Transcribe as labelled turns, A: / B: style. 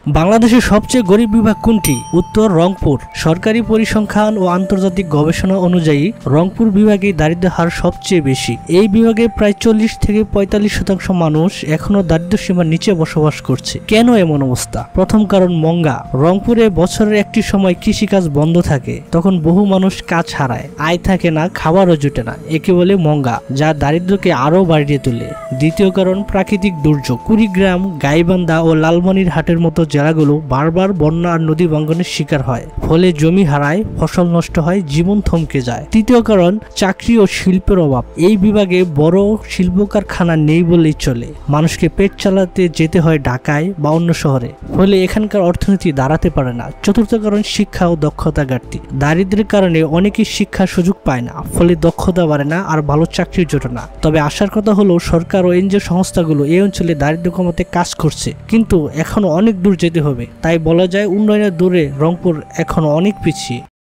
A: বাংলাদেশের সবচেয়ে গরিব বিভাগ কোনটি? উত্তর রংপুর। সরকারি পরিসংখ্যান ও আন্তর্জাতিক গবেষণা অনুযায়ী রংপুর বিভাগে দারিদ্র্যের হার সবচেয়ে বেশি। এই বিভাগে প্রায় 40 থেকে 45% মানুষ এখনো দারিদ্র্য সীমার নিচে বসবাস করছে। কেন এমন অবস্থা? প্রথম কারণ মঙ্গা। রংপুরে বছরের একটি সময় কৃষিকাজ বন্ধ থাকে, তখন বহু মানুষ কাজ হারায়, আয় থাকে না, খাবারও জুটে না। একে বলে মঙ্গা, যা দারিদ্র্যকে আরও বাড়িয়ে তোলে। দ্বিতীয় কারণ প্রাকৃতিক দুর্যোগ। কুড়িগ্রাম, গাইবান্ধা ও লালমনিরহাটের মতো জেলাগুলো বারবার বন্যা আর নদী ভাঙ্গনের শিকার হয়, ফলে জমি হারায়, ফসল নষ্ট হয়, জীবন থমকে যায়। তৃতীয় কারণ চাকরি ও শিল্পের অভাব। এই বিভাগে বড় শিল্প কারখানা নেই বলেই চলে, মানুষকে পেট চালাতে যেতে হয় ঢাকায় বা অন্য শহরে, ফলে এখানকার অর্থনীতি দাঁড়াতে পারে না। চতুর্থ কারণ শিক্ষা ও দক্ষতা ঘাটতি। দারিদ্র্যের কারণে অনেকেই শিক্ষার সুযোগ পায় না, ফলে দক্ষতা বাড়ে না আর ভালো চাকরি জোটে না। তবে আসার কথা হলো, সরকার ও এনজিও সংস্থাগুলো এই অঞ্চলে দারিদ্র্য কমাতে কাজ করছে, কিন্তু এখনো অনেক দূর যেতে হবে। তাই বলা যায় উন্নয়নের দৌড়ে রংপুর এখনো অনেক পিছিয়ে।